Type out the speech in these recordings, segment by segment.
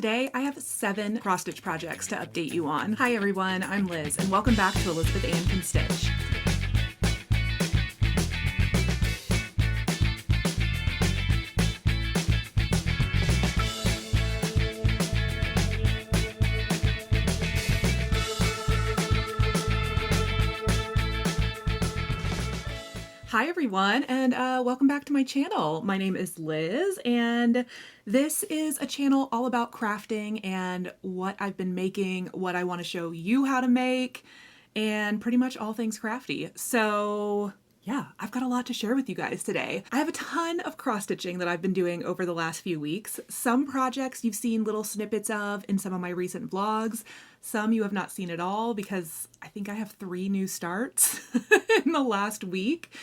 Today I have 7 cross-stitch projects to update you on. Hi everyone, I'm Liz and welcome back to Elizabeth Ann Can Stitch. Hi everyone, and welcome back to my channel. My name is Liz, and this is a channel all about crafting and what I've been making, what I want to show you how to make, and pretty much all things crafty. So yeah, I've got a lot to share with you guys today. I have a ton of cross-stitching that I've been doing over the last few weeks. Some projects you've seen little snippets of in some of my recent vlogs. Some you have not seen at all because I think I have 3 new starts in the last week.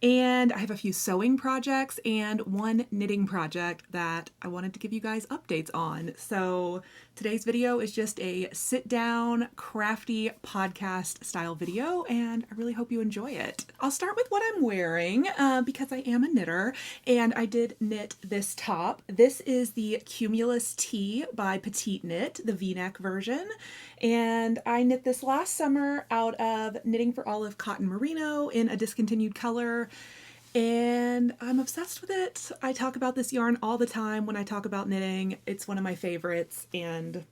And I have a few sewing projects and 1 knitting project that I wanted to give you guys updates on. So today's video is just a sit down, crafty podcast style video, and I really hope you enjoy it. I'll start with what I'm wearing because I am a knitter, and I did knit this top. This is the Cumulus Tee by Petite Knit, the V-neck version. And I knit this last summer out of Knitting for Olive cotton merino in a discontinued color, and I'm obsessed with it. I talk about this yarn all the time when I talk about knitting. It's one of my favorites, and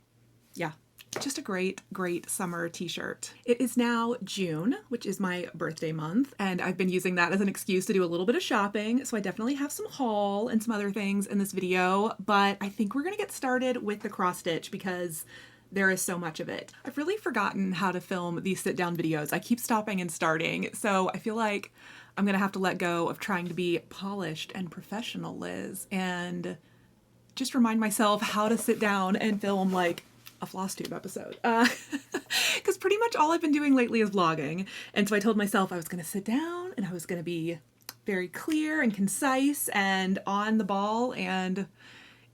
yeah, just a great summer t-shirt. It is now June, which is my birthday month, and I've been using that as an excuse to do a little bit of shopping, so I definitely have some haul and some other things in this video, but I think we're gonna get started with the cross stitch because there is so much of it. I've really forgotten how to film these sit down videos. I keep stopping and starting, so I feel like I'm gonna have to let go of trying to be polished and professional, Liz, and just remind myself how to sit down and film like a floss tube episode. Because pretty much all I've been doing lately is vlogging, and so I told myself I was gonna sit down and I was gonna be very clear and concise and on the ball, and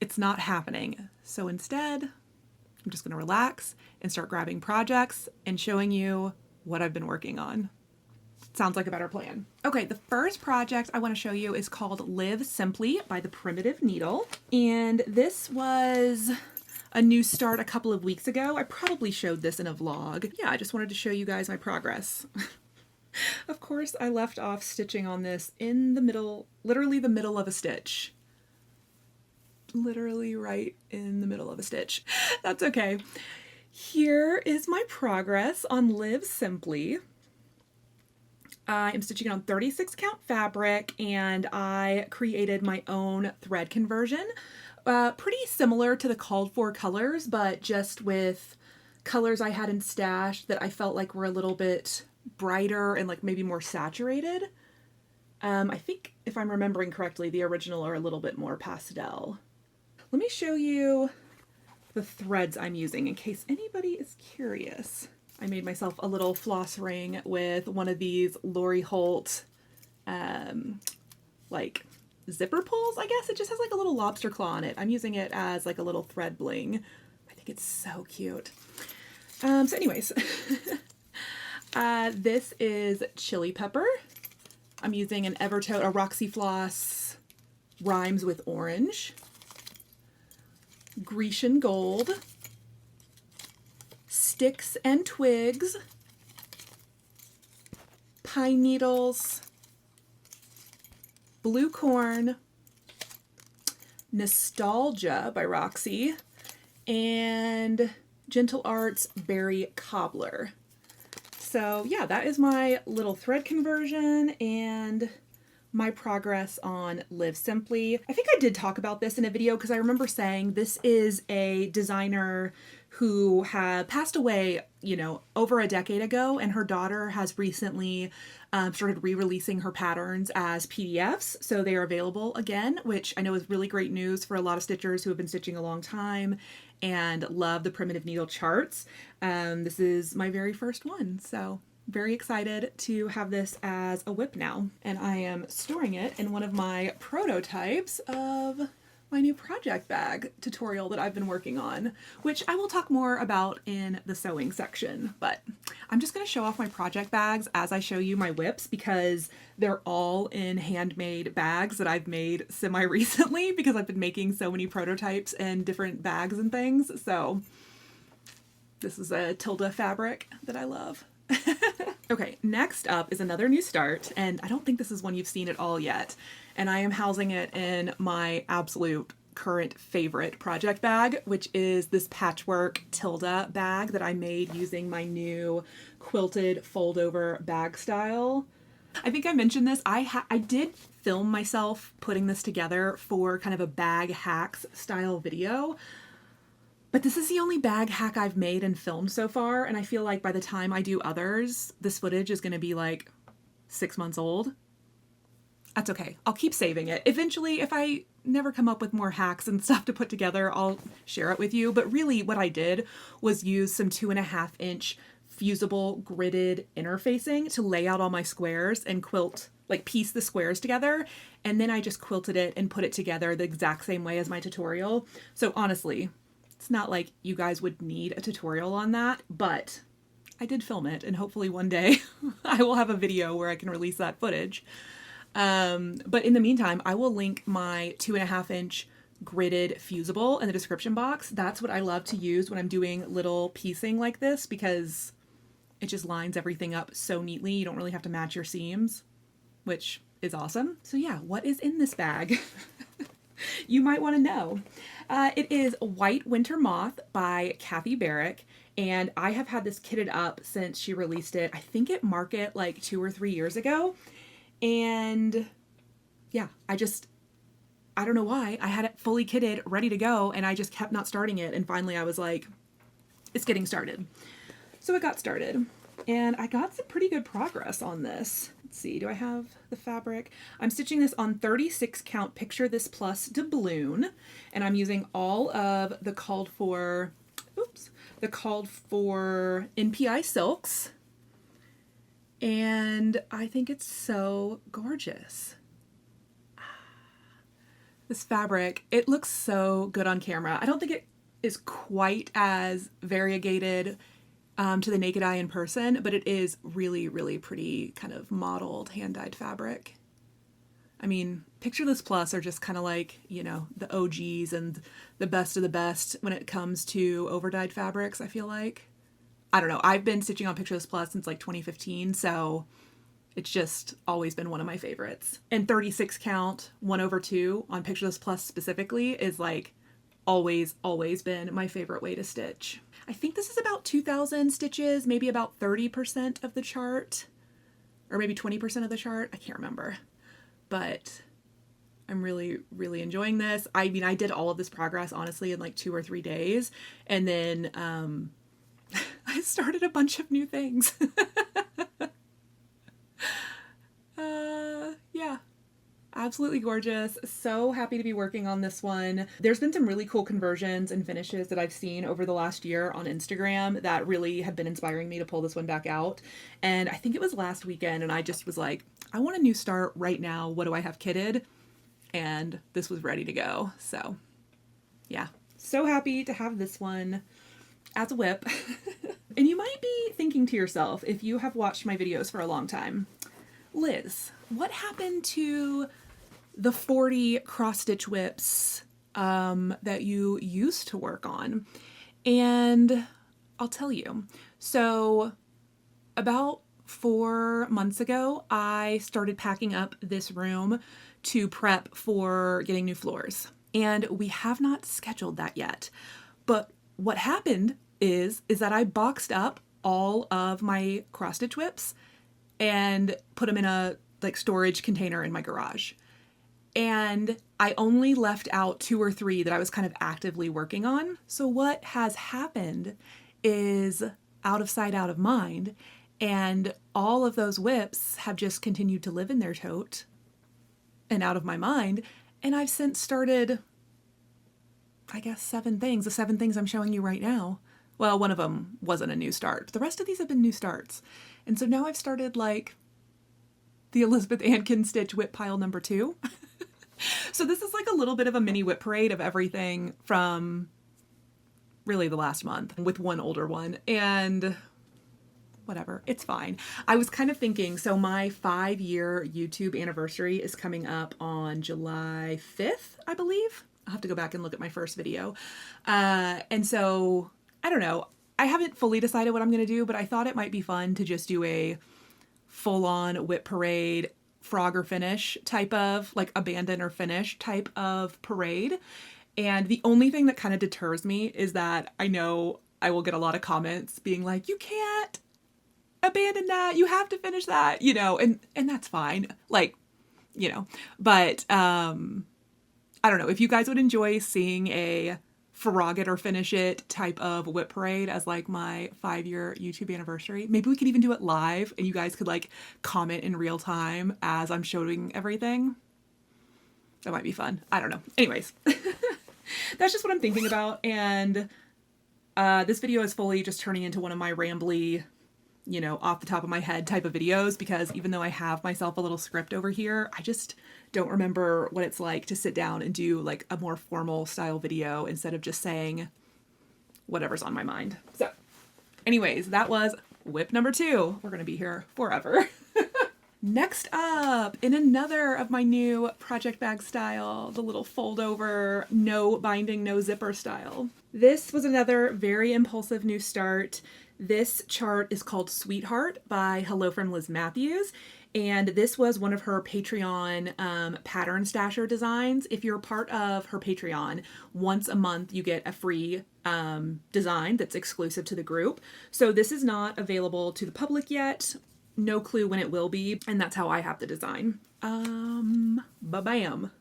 it's not happening. So instead, I'm just gonna relax and start grabbing projects and showing you what I've been working on. Sounds like a better plan. Okay, the first project I want to show you is called Live Simply by the Primitive Needle. And this was a new start a couple of weeks ago. I probably showed this in a vlog. Yeah, I just wanted to show you guys my progress. Of course, I left off stitching on this in the middle, literally the middle of a stitch. Literally right in the middle of a stitch. That's okay. Here is my progress on Live Simply. I'm stitching on 36 count fabric, and I created my own thread conversion. Pretty similar to the called for colors, but just with colors I had in stash that I felt like were a little bit brighter and like maybe more saturated. I think if I'm remembering correctly, the original are a little bit more pastel. Let me show you the threads I'm using in case anybody is curious. I made myself a little floss ring with one of these Lori Holt like zipper pulls, I guess. It just has like a little lobster claw on it. I'm using it as like a little thread bling. I think it's so cute. So anyways, this is Chili Pepper. I'm using an Evertote, a Roxy Floss Rhymes with Orange. Grecian Gold, Sticks and Twigs, Pine Needles, Blue Corn, Nostalgia by Roxy, and Gentle Arts Berry Cobbler. So yeah, that is my little thread conversion and my progress on Live Simply. I think I did talk about this in a video because I remember saying this is a designer who had passed away, you know, over a decade ago, and her daughter has recently started re-releasing her patterns as PDFs, so they are available again, which I know is really great news for a lot of stitchers who have been stitching a long time and love the Primitive Needle charts. This is my very first one, so very excited to have this as a whip now, and I am storing it in one of my prototypes of my new project bag tutorial that I've been working on, which I will talk more about in the sewing section, but I'm just going to show off my project bags as I show you my whips because they're all in handmade bags that I've made semi-recently because I've been making so many prototypes and different bags and things. So this is a Tilda fabric that I love. Okay, next up is another new start, and I don't think this is one you've seen at all yet, and I am housing it in my absolute current favorite project bag, which is this patchwork Tilda bag that I made using my new Quilted Foldover Bag style. I think I mentioned this. I did film myself putting this together for kind of a bag hacks style video, but this is the only bag hack I've made and filmed so far, and I feel like by the time I do others, this footage is going to be like 6 months old. That's okay. I'll keep saving it. Eventually, if I never come up with more hacks and stuff to put together, I'll share it with you. But really what I did was use some 2.5-inch fusible gridded interfacing to lay out all my squares and quilt, like piece the squares together. And then I just quilted it and put it together the exact same way as my tutorial. So honestly, it's not like you guys would need a tutorial on that, but I did film it, and hopefully one day I will have a video where I can release that footage. But in the meantime, I will link my 2.5-inch gridded fusible in the description box. That's what I love to use when I'm doing little piecing like this because it just lines everything up so neatly. You don't really have to match your seams, which is awesome. So yeah, what is in this bag? You might want to know. It is White Winter Moth by Kathy Barrick, and I have had this kitted up since she released it, I think at Market like 2 or 3 years ago. And yeah, I don't know why. I had it fully kitted, ready to go, and I just kept not starting it. And finally I was like, it's getting started. So it got started, and I got some pretty good progress on this. Let's see, do I have the fabric? I'm stitching this on 36 count Picture This Plus doubloon, and I'm using all of the called for NPI silks. And I think it's so gorgeous. This fabric, it looks so good on camera. I don't think it is quite as variegated to the naked eye in person, but it is really, really pretty kind of modeled hand-dyed fabric. I mean, Picture This Plus are just kind of like, you know, the OGs and the best of the best when it comes to overdyed fabrics, I feel like. I don't know. I've been stitching on Picture This Plus since like 2015, so it's just always been one of my favorites. And 36 count 1/2 on Picture This Plus specifically is like always been my favorite way to stitch. I think this is about 2,000 stitches, maybe about 30% of the chart, or maybe 20% of the chart. I can't remember, but I'm really, really enjoying this. I mean, I did all of this progress honestly in like 2 or 3 days, and then I started a bunch of new things. Yeah, absolutely gorgeous. So happy to be working on this one. There's been some really cool conversions and finishes that I've seen over the last year on Instagram that really have been inspiring me to pull this one back out. And I think it was last weekend, and I just was like, I want a new start right now. What do I have kitted? And this was ready to go. So yeah, so happy to have this one as a whip. And you might be thinking to yourself, if you have watched my videos for a long time, Liz, what happened to the 40 cross-stitch whips that you used to work on? And I'll tell you. So about 4 months ago, I started packing up this room to prep for getting new floors. And we have not scheduled that yet. But what happened is that I boxed up all of my cross-stitch whips and put them in a like storage container in my garage. And I only left out 2 or 3 that I was kind of actively working on. So what has happened is out of sight, out of mind, and all of those whips have just continued to live in their tote and out of my mind. And I've since started, I guess, 7 things, the 7 things I'm showing you right now. Well, one of them wasn't a new start, but the rest of these have been new starts. And so now I've started like the ElizabethAnn stitch whip pile number 2. So this is like a little bit of a mini whip parade of everything from really the last month with one older one, and whatever, it's fine. I was kind of thinking, so my 5-year YouTube anniversary is coming up on July 5th, I believe. I'll have to go back and look at my first video. And so, I don't know. I haven't fully decided what I'm going to do, but I thought it might be fun to just do a full-on whip parade, frog or finish type of, like abandon or finish type of parade. And the only thing that kind of deters me is that I know I will get a lot of comments being like, you can't abandon that, you have to finish that, you know, and that's fine. Like, you know, but I don't know if you guys would enjoy seeing a frog it or finish it type of whip parade as like my 5-year YouTube anniversary. Maybe we could even do it live and you guys could like comment in real time as I'm showing everything. That might be fun. I don't know. Anyways, that's just what I'm thinking about. And this video is fully just turning into one of my rambly, you know, off the top of my head type of videos, because even though I have myself a little script over here, I just don't remember what it's like to sit down and do like a more formal style video instead of just saying whatever's on my mind. So anyways, that was whip number 2. We're going to be here forever. Next up, in another of my new project bag style, the little fold over, no binding, no zipper style. This was another very impulsive new start. This chart is called Sweetheart by Hello from Liz Matthews. And this was one of her Patreon pattern stasher designs. If you're a part of her Patreon, once a month you get a free design that's exclusive to the group. So this is not available to the public yet. No clue when it will be. And that's how I have the design. Ba-bam.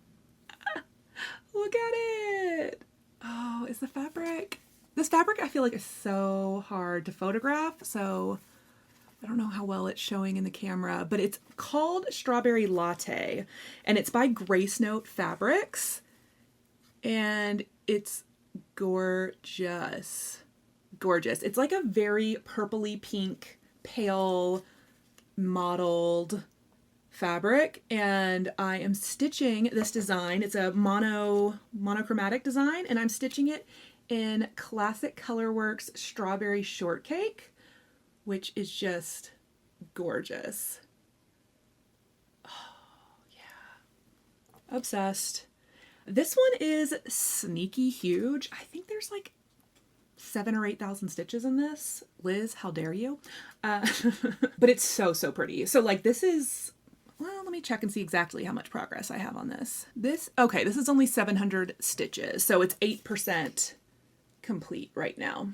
Look at it. Oh, is the fabric... This fabric I feel like is so hard to photograph, so I don't know how well it's showing in the camera, but it's called Strawberry Latte, and it's by Grace Note Fabrics, and it's gorgeous. Gorgeous. It's like a very purpley pink, pale, mottled fabric, and I am stitching this design. It's a monochromatic design, and I'm stitching it in Classic Colorworks Strawberry Shortcake, which is just gorgeous. Oh, yeah. Obsessed. This one is sneaky huge. I think there's like 7,000 or 8,000 stitches in this. Liz, how dare you? But it's so, so pretty. So like this is, well, let me check and see exactly how much progress I have on this. Okay, this is only 700 stitches, so it's 8% complete right now.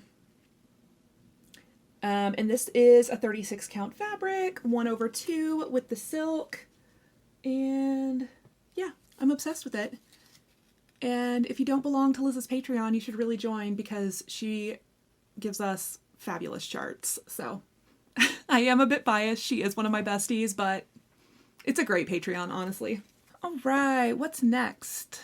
And this is a 36 count fabric, 1/2 with the silk, and yeah, I'm obsessed with it. And if you don't belong to Liz's Patreon, you should really join because she gives us fabulous charts. So I am a bit biased. She is one of my besties, but it's a great Patreon, honestly. All right, what's next?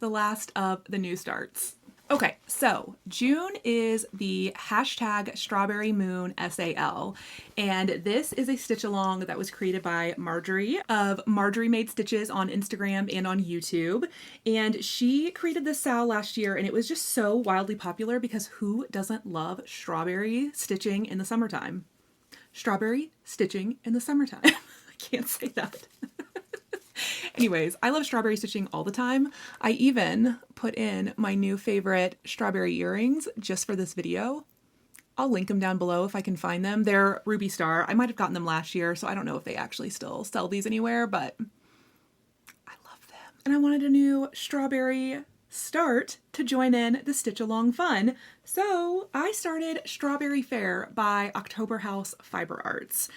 The last of the new starts. Okay, so June is the hashtag Strawberry Moon SAL, and this is a stitch along that was created by Marjorie of Marjorie Made Stitches on Instagram and on YouTube, and she created this SAL last year, and it was just so wildly popular because who doesn't love strawberry stitching in the summertime? Strawberry stitching in the summertime. I can't say that. Anyways, I love strawberry stitching all the time. I even put in my new favorite strawberry earrings just for this video. I'll link them down below if I can find them. They're Ruby Star. I might have gotten them last year, so I don't know if they actually still sell these anywhere, but I love them. And I wanted a new strawberry start to join in the stitch along fun. So I started Strawberry Fair by October House Fiber Arts.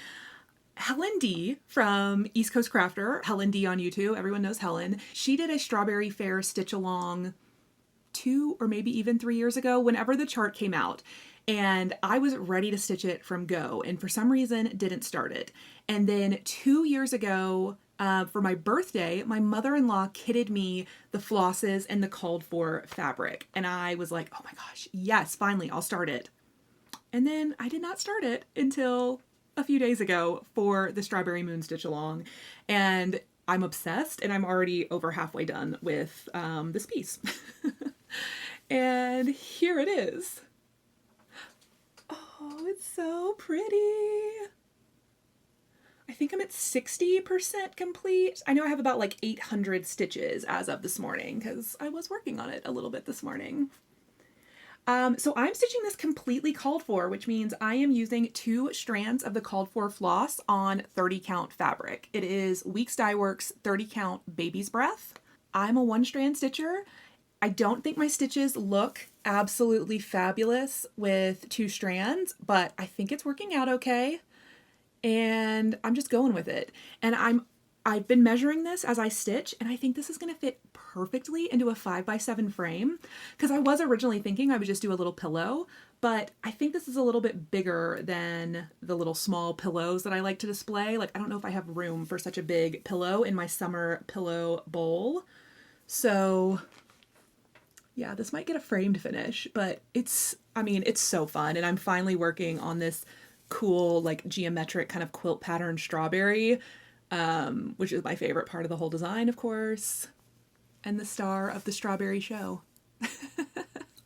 Helen D from East Coast Crafter, Helen D on YouTube, everyone knows Helen. She did a Strawberry Fair stitch along 2 or maybe even 3 years ago, whenever the chart came out. And I was ready to stitch it from go, and for some reason didn't start it. And then 2 years ago, for my birthday, my mother-in-law kitted me the flosses and the called for fabric. And I was like, oh my gosh, yes, finally, I'll start it. And then I did not start it until a few days ago for the Strawberry Moon stitch along. And I'm obsessed, and I'm already over halfway done with this piece. And here it is. Oh, it's so pretty. I think I'm at 60% complete. I know I have about like 800 stitches as of this morning because I was working on it a little bit this morning. So I'm stitching this completely called for, which means I am using 2 strands of the called for floss on 30 count fabric. It is Weeks Dye Works 30 count Baby's Breath. I'm a 1-strand stitcher. I don't think my stitches look absolutely fabulous with 2 strands, but I think it's working out okay. And I'm just going with it. And I've been measuring this as I stitch, and I think this is going to fit perfectly into a 5x7 frame, because I was originally thinking I would just do a little pillow, but I think this is a little bit bigger than the little small pillows that I like to display. Like, I don't know if I have room for such a big pillow in my summer pillow bowl. So yeah, this might get a framed finish, but it's so fun. And I'm finally working on this cool, like, geometric kind of quilt pattern strawberry, which is my favorite part of the whole design, of course, and the star of the strawberry show.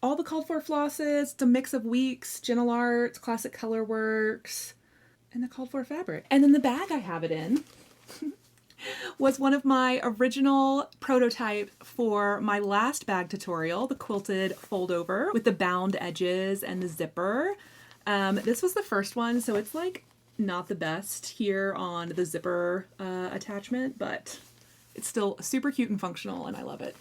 All the called for flosses, it's a mix of Weeks, Gentle Arts, Classic Color Works, and the called for fabric. And then the bag I have it in was one of my original prototype for my last bag tutorial, the Quilted Foldover, with the bound edges and the zipper. This was the first one, so it's like not the best here on the zipper attachment, but it's still super cute and functional, and I love it.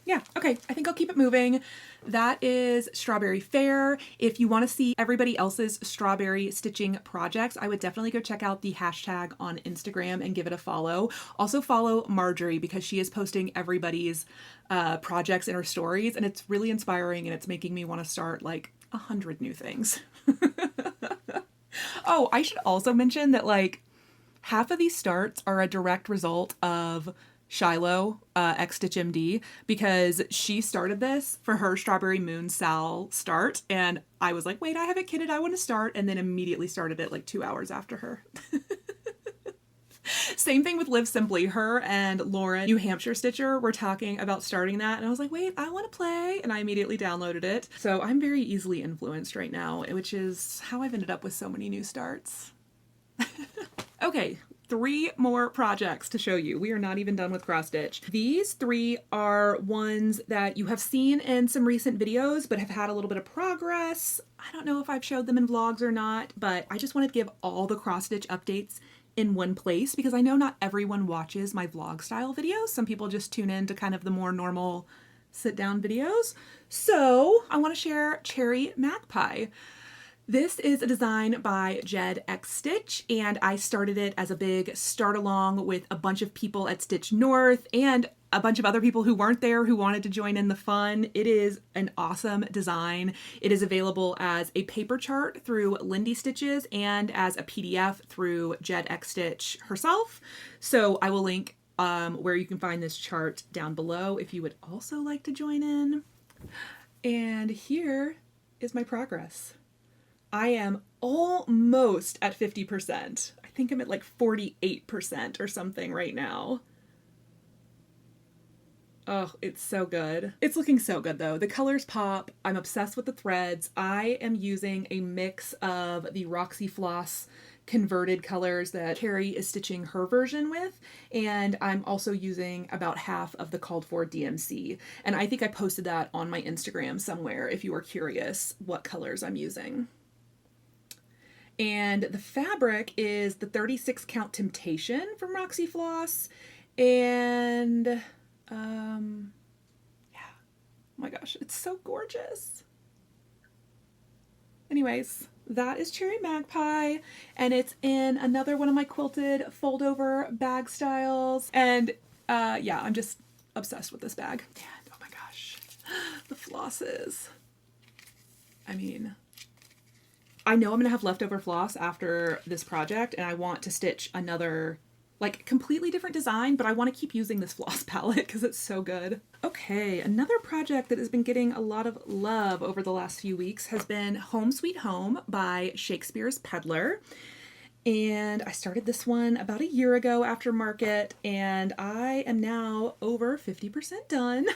Yeah, okay, I think I'll keep it moving. That is Strawberry Fair. If you want to see everybody else's strawberry stitching projects, I would definitely go check out the hashtag on Instagram and give it a follow. Also follow Marjorie, because she is posting everybody's projects in her stories, and it's really inspiring, and it's making me want to start like 100 new things. Oh, I should also mention that like half of these starts are a direct result of Shiloh, X Stitch MD, because she started this for her Strawberry Moon Sal start, and I was like, wait, I have it kitted, I want to start, and then immediately started it like 2 hours after her. Same thing with Live Simply. Her and Lauren, New Hampshire Stitcher, were talking about starting that, and I was like, wait, I want to play, and I immediately downloaded it. So I'm very easily influenced right now, which is how I've ended up with so many new starts. Okay, 3 more projects to show you. We are not even done with cross stitch. These 3 are ones that you have seen in some recent videos, but have had a little bit of progress. I don't know if I've showed them in vlogs or not, but I just wanted to give all the cross stitch updates in one place, because I know not everyone watches my vlog style videos. Some people just tune in to kind of the more normal sit down videos. So I want to share Cherry Magpie. This is a design by Jed X Stitch, and I started it as a big start along with a bunch of people at Stitch North and a bunch of other people who weren't there who wanted to join in the fun. It is an awesome design. It is available as a paper chart through Lindy Stitches and as a PDF through Jed X Stitch herself. So I will link where you can find this chart down below if you would also like to join in. And here is my progress. I am almost at 50%. I think I'm at like 48% or something right now. Oh, it's so good. It's looking so good though. The colors pop. I'm obsessed with the threads. I am using a mix of the Roxy Floss converted colors that Carrie is stitching her version with, and I'm also using about half of the called for DMC. And I think I posted that on my Instagram somewhere if you are curious what colors I'm using. And the fabric is the 36 count Temptation from Roxy Floss. And yeah, oh my gosh, it's so gorgeous. Anyways, that is Cherry Magpie, and it's in another one of my Quilted Foldover Bag styles. And yeah, I'm just obsessed with this bag. And oh my gosh, the flosses. I mean, I know I'm gonna have leftover floss after this project, and I want to stitch another, like, completely different design, but I want to keep using this floss palette because it's so good. Okay, another project that has been getting a lot of love over the last few weeks has been Home Sweet Home by Shakespeare's Peddler. And I started this one about a year ago after market, and I am now over 50% done.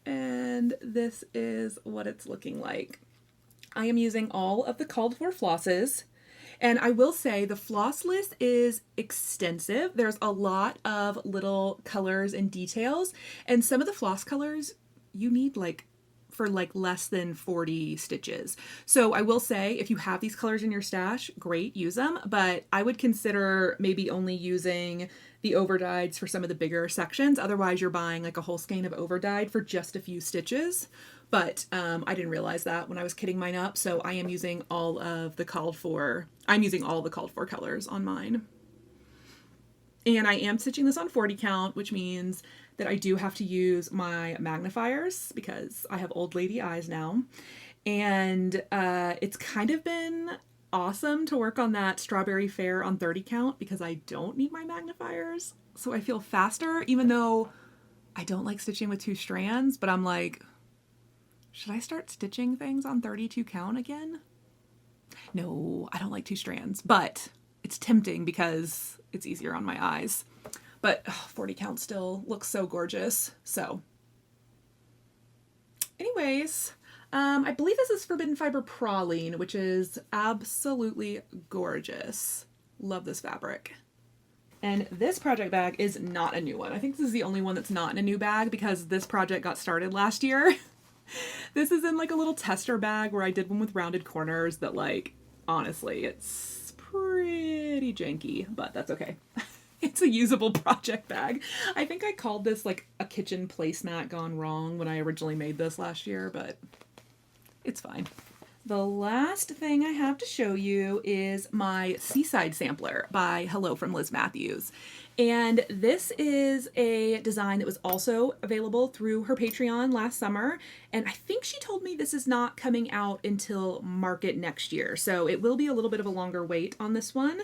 And this is what it's looking like. I am using all of the called for flosses. And I will say the floss list is extensive. There's a lot of little colors and details. And some of the floss colors you need for less than 40 stitches. So I will say if you have these colors in your stash, great, use them. But I would consider maybe only using the overdyes for some of the bigger sections. Otherwise you're buying like a whole skein of overdyed for just a few stitches. But I didn't realize that when I was kitting mine up. So I am using all the called for colors on mine. And I am stitching this on 40 count, which means that I do have to use my magnifiers because I have old lady eyes now. And it's kind of been awesome to work on that Strawberry Fair on 30 count because I don't need my magnifiers. So I feel faster, even though I don't like stitching with 2 strands, but I'm like, should I start stitching things on 32 count again? No, I don't like 2 strands, but it's tempting because it's easier on my eyes. But 40 count still looks so gorgeous. So anyways, I believe this is Forbidden Fiber Praline, which is absolutely gorgeous. Love this fabric. And this project bag is not a new one. I think this is the only one that's not in a new bag because this project got started last year. This is in like a little tester bag where I did one with rounded corners that honestly, it's pretty janky, but that's okay. It's a usable project bag. I think I called this like a kitchen placemat gone wrong when I originally made this last year, but it's fine. The last thing I have to show you is my Seaside Sampler by Hello from Liz Matthews. And this is a design that was also available through her Patreon last summer. And I think she told me this is not coming out until market next year. So it will be a little bit of a longer wait on this one.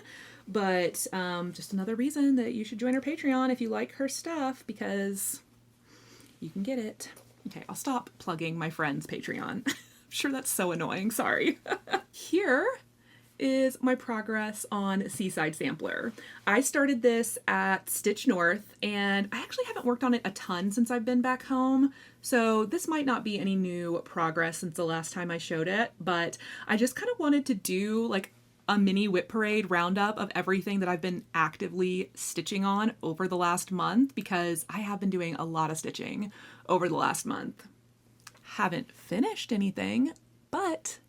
But just another reason that you should join her Patreon if you like her stuff, because you can get it. Okay, I'll stop plugging my friend's Patreon. I'm sure that's so annoying. Sorry. Here is my progress on Seaside Sampler. I started this at Stitch North, and I actually haven't worked on it a ton since I've been back home, so this might not be any new progress since the last time I showed it, but I just kind of wanted to do like a mini Whip Parade roundup of everything that I've been actively stitching on over the last month, because I have been doing a lot of stitching over the last month. Haven't finished anything, but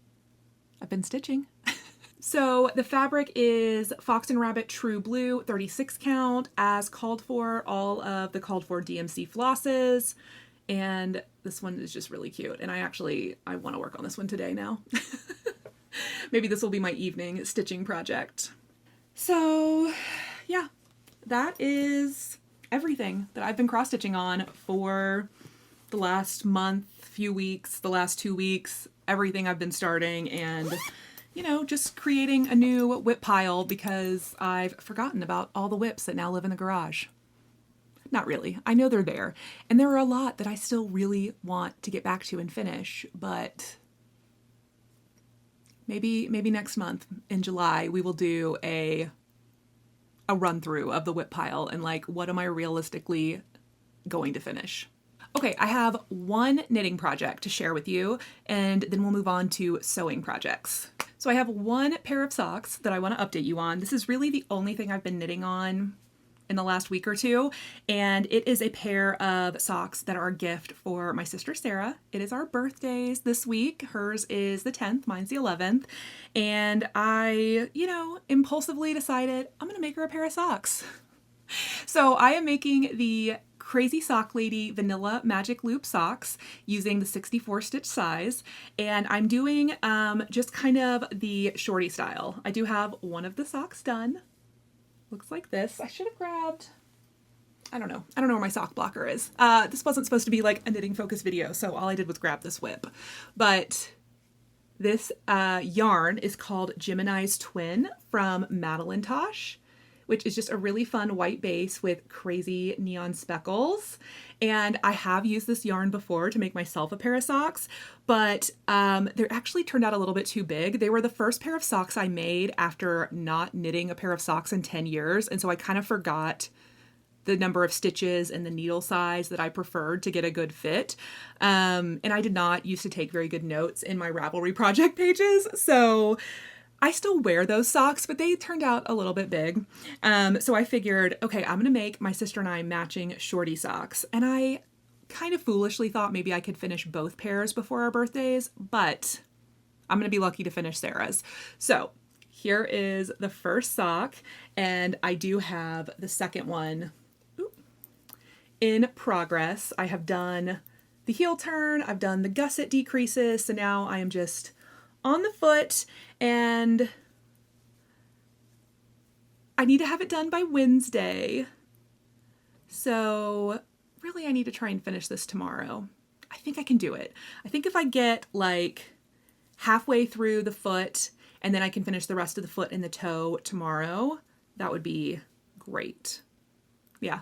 I've been stitching. So the fabric is Fox and Rabbit True Blue 36 count, as called for, all of the called for DMC flosses, and this one is just really cute, and I want to work on this one today now. Maybe this will be my evening stitching project. So yeah, that is everything that I've been cross-stitching on for the last month, few weeks, the last 2 weeks, everything I've been starting, and you know, just creating a new whip pile because I've forgotten about all the whips that now live in the garage. Not really. I know they're there, and there are a lot that I still really want to get back to and finish, but maybe next month in July we will do a run through of the whip pile and like, what am I realistically going to finish? Okay, I have one knitting project to share with you, and then we'll move on to sewing projects. So I have one pair of socks that I want to update you on. This is really the only thing I've been knitting on in the last week or two, and it is a pair of socks that are a gift for my sister Sarah. It is our birthdays this week. Hers is the 10th, mine's the 11th, and I, impulsively decided I'm gonna make her a pair of socks. So I am making the Crazy Sock Lady Vanilla Magic Loop socks using the 64 stitch size, and I'm doing just kind of the shorty style. I do have one of the socks done. Looks like this. I should have grabbed, I don't know where my sock blocker is. This wasn't supposed to be like a knitting focus video, so all I did was grab this whip. But this yarn is called Gemini's Twin from Madeline Tosh. which is just a really fun white base with crazy neon speckles. And I have used this yarn before to make myself a pair of socks, but they actually turned out a little bit too big. They were the first pair of socks I made after not knitting a pair of socks in 10 years. And so I kind of forgot the number of stitches and the needle size that I preferred to get a good fit. And I did not used to take very good notes in my Ravelry project pages. So I still wear those socks, but they turned out a little bit big. So I figured, okay, I'm going to make my sister and I matching shorty socks. And I kind of foolishly thought maybe I could finish both pairs before our birthdays, but I'm going to be lucky to finish Sarah's. So here is the first sock, and I do have the second one in progress. I have done the heel turn, I've done the gusset decreases, so now I am just on the foot, and I need to have it done by Wednesday. So really I need to try and finish this tomorrow. I think I can do it. I think if I get like halfway through the foot and then I can finish the rest of the foot and the toe tomorrow, that would be great. Yeah.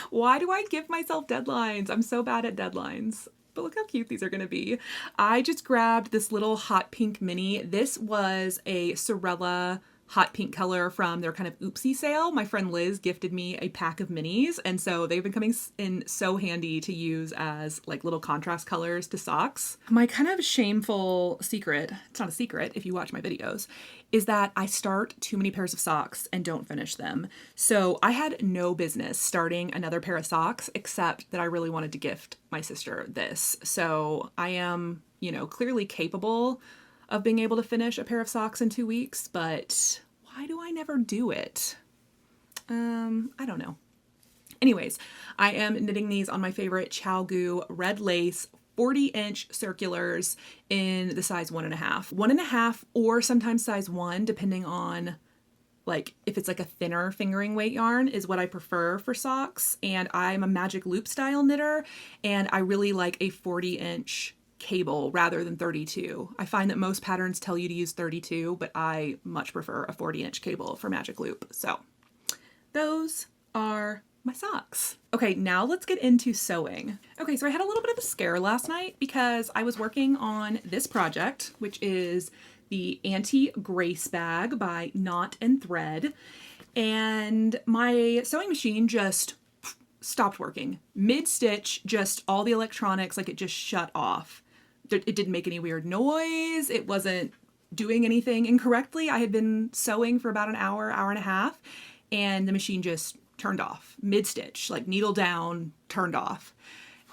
Why do I give myself deadlines? I'm so bad at deadlines. But look how cute these are going to be. I just grabbed this little hot pink mini. This was a Sorella hot pink color from their kind of oopsie sale. My friend Liz gifted me a pack of minis, and so they've been coming in so handy to use as like little contrast colors to socks. My kind of shameful secret, it's not a secret if you watch my videos, is that I start too many pairs of socks and don't finish them. So I had no business starting another pair of socks, except that I really wanted to gift my sister this. So I am, you know, clearly capable of being able to finish a pair of socks in 2 weeks, but why do I never do it? I don't know. Anyways, I am knitting these on my favorite ChowGoo red lace 40-inch circulars in the size 1.5. 1.5 or sometimes size 1, depending on like if it's like a thinner fingering weight yarn is what I prefer for socks. And I'm a magic loop style knitter, and I really like a 40-inch cable rather than 32. I find that most patterns tell you to use 32, but I much prefer a 40-inch cable for magic loop. So those are my socks. Okay, now let's get into sewing. Okay, so I had a little bit of a scare last night because I was working on this project, which is the Anti-Grace Bag by Knot and Thread, and my sewing machine just stopped working. Mid-stitch, just all the electronics, like it just shut off. It didn't make any weird noise. It wasn't doing anything incorrectly. I had been sewing for about an hour, hour and a half, and the machine just turned off mid-stitch, like needle down, turned off.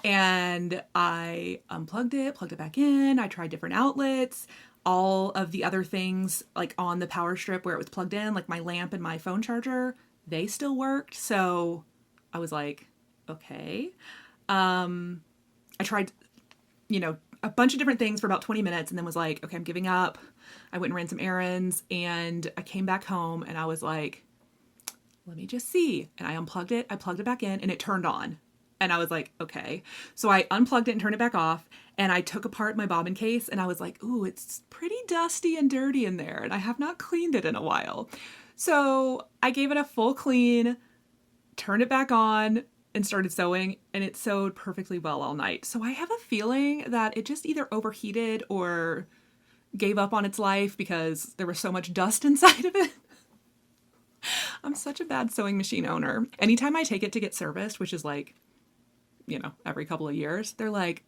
And I unplugged it, plugged it back in. I tried different outlets. All of the other things like on the power strip where it was plugged in, like my lamp and my phone charger, they still worked. So I was like, okay. I tried, you know, a bunch of different things for about 20 minutes and then was like, okay, I'm giving up. I went and ran some errands, and I came back home and I was like, let me just see. And I unplugged it. I plugged it back in and it turned on. And I was like, okay. So I unplugged it and turned it back off, and I took apart my bobbin case and I was like, ooh, it's pretty dusty and dirty in there, and I have not cleaned it in a while. So I gave it a full clean, turned it back on, and started sewing, and it sewed perfectly well all night. So I have a feeling that it just either overheated or gave up on its life because there was so much dust inside of it. I'm such a bad sewing machine owner. Anytime I take it to get serviced, which is like, you know, every couple of years, they're like,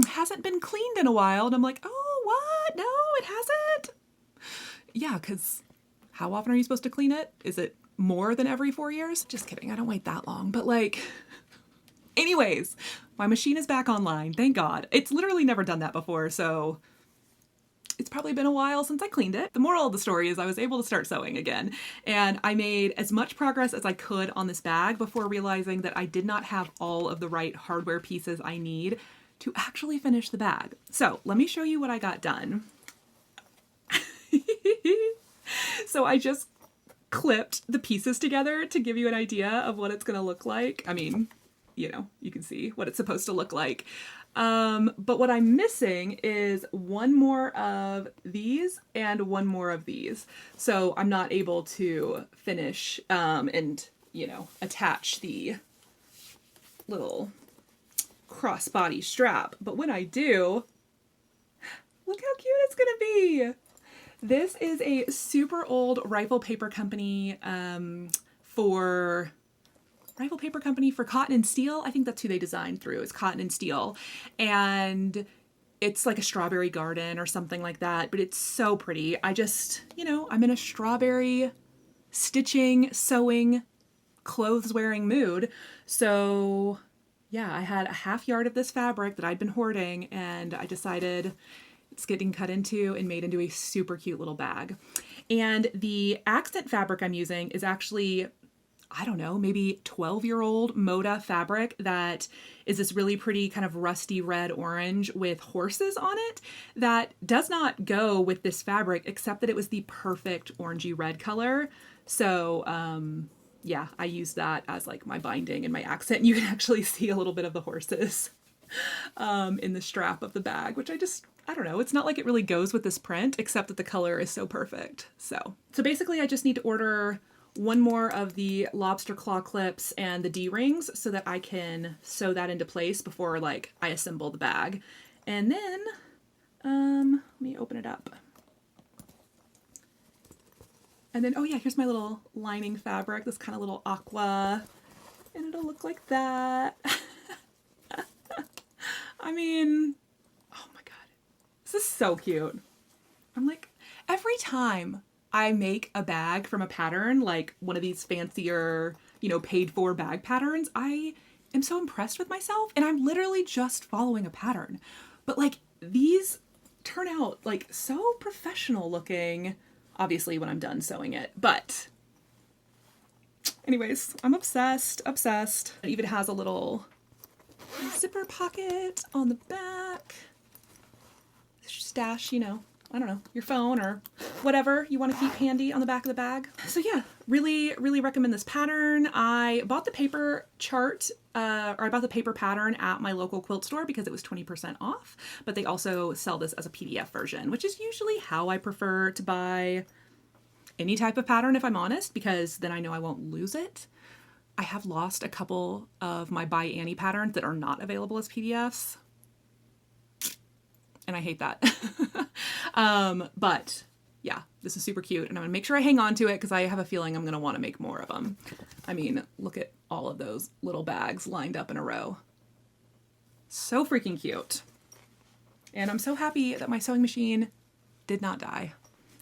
hasn't been cleaned in a while. And I'm like, oh, what? No, it hasn't. Yeah, because how often are you supposed to clean it? Is it more than every 4 years? Just kidding. I don't wait that long. But like, anyways, my machine is back online. Thank God. It's literally never done that before. So it's probably been a while since I cleaned it. The moral of the story is I was able to start sewing again, and I made as much progress as I could on this bag before realizing that I did not have all of the right hardware pieces I need to actually finish the bag. So let me show you what I got done. So I just clipped the pieces together to give you an idea of what it's going to look like. I mean, you know, you can see what it's supposed to look like. But what I'm missing is one more of these and one more of these. So I'm not able to finish and, you know, attach the little crossbody strap. But when I do, look how cute it's gonna be. This is a super old Rifle Paper Company for Cotton and Steel. I think that's who they designed through, is Cotton and Steel. And it's like a strawberry garden or something like that, but it's so pretty. I just, you know, I'm in a strawberry stitching, sewing, clothes wearing mood. So yeah, I had a half yard of this fabric that I'd been hoarding, and I decided it's getting cut into and made into a super cute little bag. And the accent fabric I'm using is actually, I don't know, maybe 12-year-old Moda fabric that is this really pretty kind of rusty red orange with horses on it that does not go with this fabric, except that it was the perfect orangey red color. So yeah, I used that as like my binding and my accent. And you can actually see a little bit of the horses in the strap of the bag, which I don't know, it's not like it really goes with this print, except that the color is so perfect. So basically I just need to order one more of the lobster claw clips and the D-rings so that I can sew that into place before like I assemble the bag. And then, let me open it up. And then, oh yeah, here's my little lining fabric, this kind of little aqua, and it'll look like that. I mean, oh my God, this is so cute. I'm like, every time I make a bag from a pattern, like one of these fancier, you know, paid for bag patterns, I am so impressed with myself, and I'm literally just following a pattern. But like these turn out like so professional looking, obviously when I'm done sewing it. But anyways, I'm obsessed. It even has a little zipper pocket on the back. Stash, you know, I don't know, your phone or whatever you want to keep handy on the back of the bag. So yeah, really, really recommend this pattern. I bought the paper chart, or I bought the paper pattern at my local quilt store because it was 20% off, but they also sell this as a PDF version, which is usually how I prefer to buy any type of pattern, if I'm honest, because then I know I won't lose it. I have lost a couple of my By Annie patterns that are not available as PDFs, and I hate that. But yeah, this is super cute, and I'm gonna make sure I hang on to it because I have a feeling I'm gonna want to make more of them. I mean, look at all of those little bags lined up in a row. So freaking cute. And I'm so happy that my sewing machine did not die.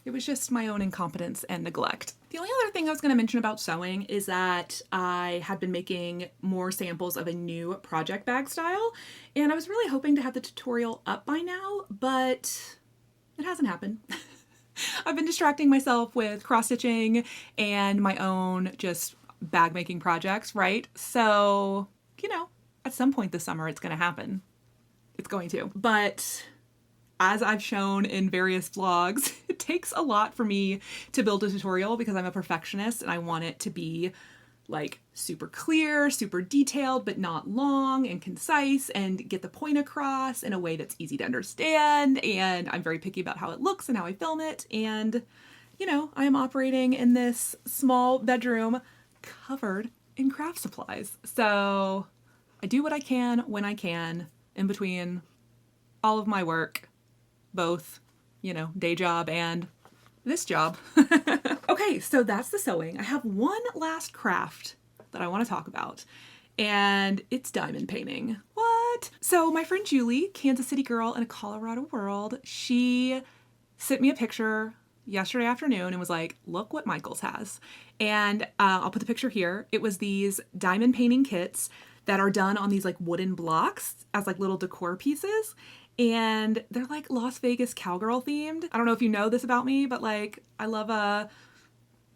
It was just my own incompetence and neglect. The only other thing I was going to mention about sewing is that I had been making more samples of a new project bag style, and I was really hoping to have the tutorial up by now, but it hasn't happened. I've been distracting myself with cross-stitching and my own just bag making projects, right? So, you know, at some point this summer it's going to happen. It's going to. But as I've shown in various vlogs, it takes a lot for me to build a tutorial because I'm a perfectionist and I want it to be like super clear, super detailed, but not long and concise, and get the point across in a way that's easy to understand. And I'm very picky about how it looks and how I film it. And, you know, I am operating in this small bedroom covered in craft supplies. So I do what I can when I can in between all of my work, both, you know, day job and this job. Okay, so that's the sewing. I have one last craft that I want to talk about, and it's diamond painting. What? So my friend Julie, Kansas City girl in a Colorado world, she sent me a picture yesterday afternoon and was like, look what Michael's has. And I'll put the picture here. It was these diamond painting kits that are done on these like wooden blocks as like little decor pieces. And they're like Las Vegas cowgirl themed. I don't know if you know this about me, but like I love a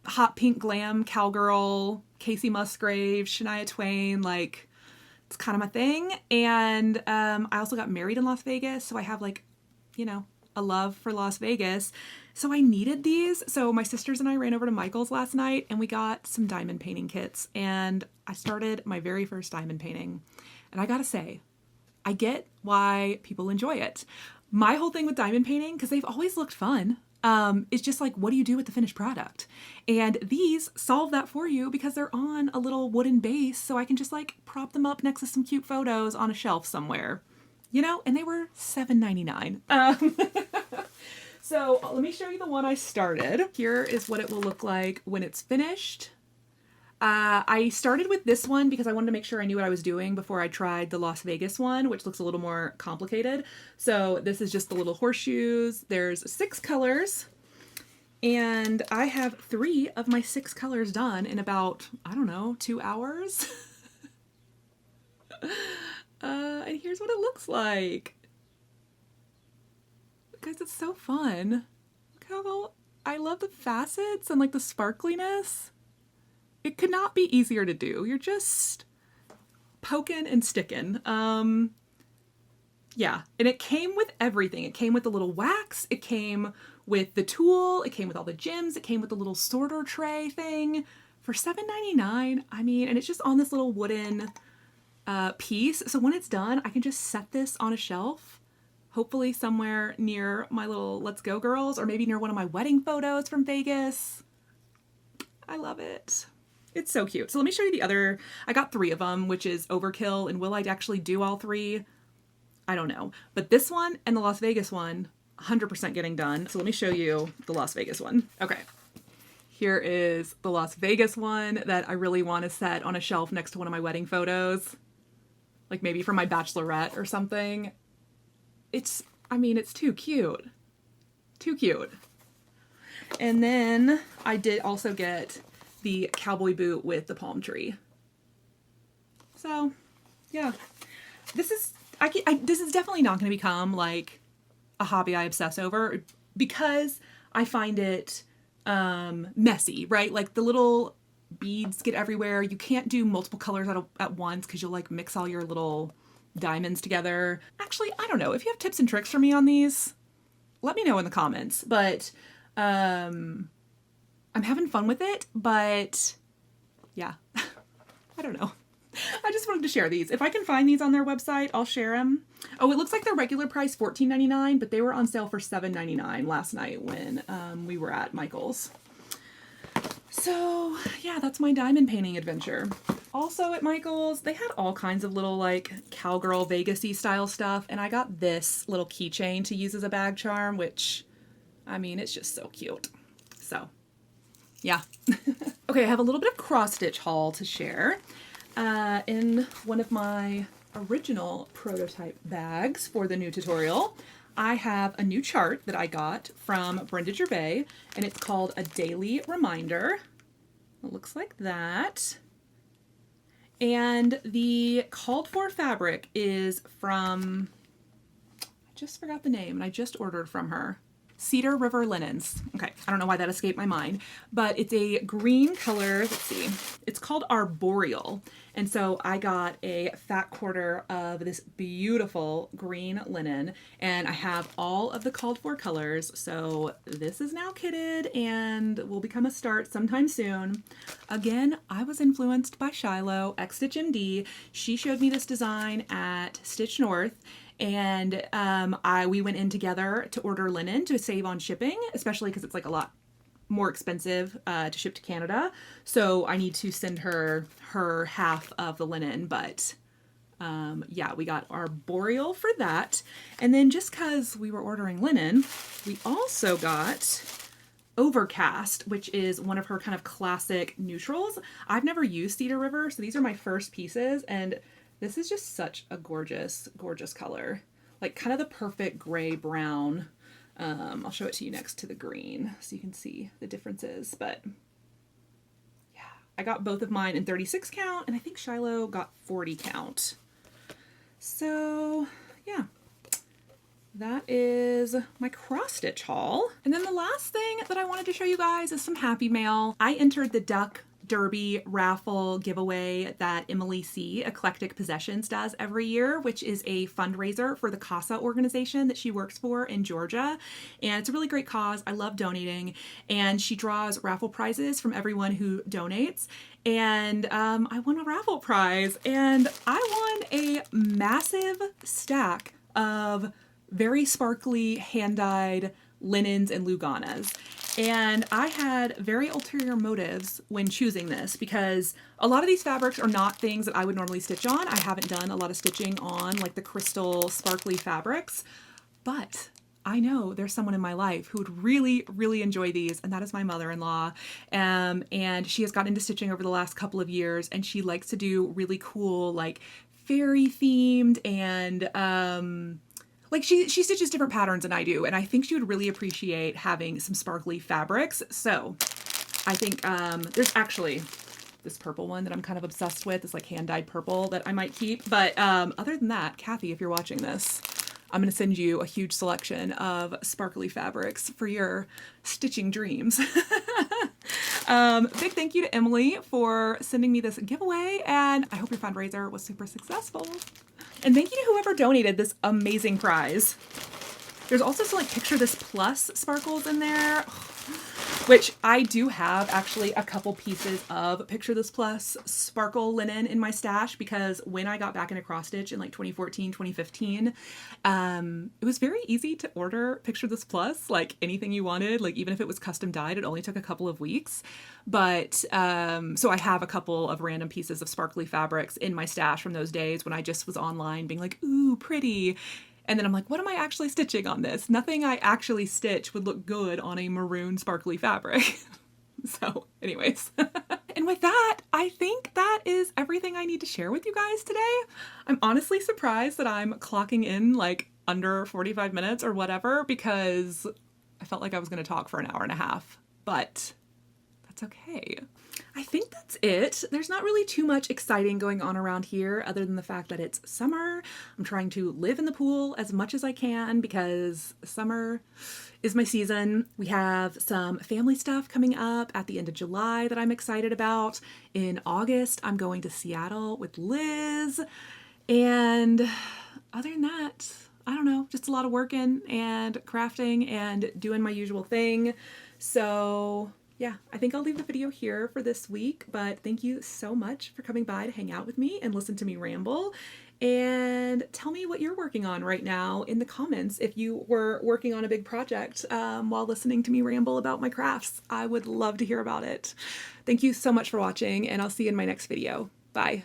hot pink glam cowgirl, Casey Musgrave, Shania Twain, like it's kind of my thing. And I also got married in Las Vegas, so I have like, you know, a love for Las Vegas. So I needed these. So my sisters and I ran over to Michael's last night and we got some diamond painting kits, and I started my very first diamond painting. And I gotta say, I get why people enjoy it. My whole thing with diamond painting, because they've always looked fun, is just like, what do you do with the finished product? And these solve that for you because they're on a little wooden base, so I can just like prop them up next to some cute photos on a shelf somewhere, you know, and they were $7.99. So let me show you the one I started. Here is what it will look like when it's finished. I started with this one because I wanted to make sure I knew what I was doing before I tried the Las Vegas one, which looks a little more complicated. So this is just the little horseshoes. There's 6 colors, and I have 3 of my 6 colors done in about, I don't know, 2 hours. And here's what it looks like. Guys, it's so fun. Look how I love the facets and like the sparkliness. It could not be easier to do. You're just poking and sticking. Yeah, and it came with everything. It came with the little wax. It came with the tool. It came with all the gems. It came with the little sorter tray thing for $7.99. I mean, and it's just on this little wooden piece. So when it's done, I can just set this on a shelf, hopefully somewhere near my little Let's Go girls, or maybe near one of my wedding photos from Vegas. I love it. It's so cute. So let me show you the other. I got 3 of them, which is overkill. And will I actually do all 3? I don't know. But this one and the Las Vegas one, 100% getting done. So let me show you the Las Vegas one. Okay. Here is the Las Vegas one that I really want to set on a shelf next to one of my wedding photos. Like maybe for my bachelorette or something. I mean, it's too cute. Too cute. And then I did also get the cowboy boot with the palm tree. So, yeah. This is definitely not going to become like a hobby I obsess over because I find it messy, right? Like the little beads get everywhere. You can't do multiple colors at once because you'll like mix all your little diamonds together. Actually, I don't know. If you have tips and tricks for me on these, let me know in the comments. But I'm having fun with it, but yeah, I don't know. I just wanted to share these. If I can find these on their website, I'll share them. Oh, it looks like their regular price $14.99, but they were on sale for $7.99 last night when we were at Michael's. So yeah, that's my diamond painting adventure. Also at Michael's, they had all kinds of little like cowgirl Vegas-y style stuff, and I got this little keychain to use as a bag charm, which, I mean, it's just so cute. So yeah. Okay, I have a little bit of cross-stitch haul to share. In one of my original prototype bags for the new tutorial, I have a new chart that I got from Brenda Gervais, and it's called A Daily Reminder. It looks like that. And the called for fabric is from, I just forgot the name, and I just ordered from her. Cedar River Linens. Okay, I don't know why that escaped my mind, but it's a green color. Let's see. It's called Arboreal. And so I got a fat quarter of this beautiful green linen, and I have all of the called for colors. So this is now kitted and will become a start sometime soon. Again, I was influenced by Shiloh, Stitch MD. She showed me this design at Stitch North, and we went in together to order linen to save on shipping, especially because it's like a lot more expensive to ship to Canada. So I need to send her half of the linen, but yeah, we got Arboreal for that. And then just because we were ordering linen, we also got Overcast, which is one of her kind of classic neutrals. I've never used Cedar River, so these are my first pieces, and this is just such a gorgeous, gorgeous color. Like kind of the perfect gray brown. I'll show it to you next to the green so you can see the differences, but yeah, I got both of mine in 36 count, and I think Shiloh got 40 count. So yeah, that is my cross stitch haul. And then the last thing that I wanted to show you guys is some happy mail. I entered the duck derby raffle giveaway that Emily C. Eclectic Possessions does every year, which is a fundraiser for the CASA organization that she works for in Georgia. And it's a really great cause. I love donating. And she draws raffle prizes from everyone who donates. And I won a raffle prize, and I won a massive stack of very sparkly hand-dyed linens and luganas. And I had very ulterior motives when choosing this because a lot of these fabrics are not things that I would normally stitch on. I haven't done a lot of stitching on like the crystal sparkly fabrics, but I know there's someone in my life who would really, really enjoy these, and that is my mother-in-law. And she has gotten into stitching over the last couple of years, and she likes to do really cool, like fairy themed and like she stitches different patterns than I do, and I think she would really appreciate having some sparkly fabrics. So I think there's actually this purple one that I'm kind of obsessed with, this like hand-dyed purple that I might keep. But other than that, Kathy, if you're watching this, I'm going to send you a huge selection of sparkly fabrics for your stitching dreams. Big thank you to Emily for sending me this giveaway, and I hope your fundraiser was super successful. And thank you to whoever donated this amazing prize. There's also some like Picture This Plus sparkles in there, which I do have actually a couple pieces of Picture This Plus sparkle linen in my stash because when I got back into cross stitch in like 2014, 2015, it was very easy to order Picture This Plus, like anything you wanted, like even if it was custom dyed, it only took a couple of weeks. But so I have a couple of random pieces of sparkly fabrics in my stash from those days when I just was online being like, ooh, pretty. And then I'm like, what am I actually stitching on this? Nothing I actually stitch would look good on a maroon sparkly fabric. So anyways, and with that, I think that is everything I need to share with you guys today. I'm honestly surprised that I'm clocking in like under 45 minutes or whatever, because I felt like I was going to talk for an hour and a half, but that's okay. I think that's it. There's not really too much exciting going on around here other than the fact that it's summer. I'm trying to live in the pool as much as I can because summer is my season. We have some family stuff coming up at the end of July that I'm excited about. In August, I'm going to Seattle with Liz. And other than that, I don't know, just a lot of working and crafting and doing my usual thing. So yeah, I think I'll leave the video here for this week, but thank you so much for coming by to hang out with me and listen to me ramble. And tell me what you're working on right now in the comments if you were working on a big project while listening to me ramble about my crafts. I would love to hear about it. Thank you so much for watching, and I'll see you in my next video. Bye.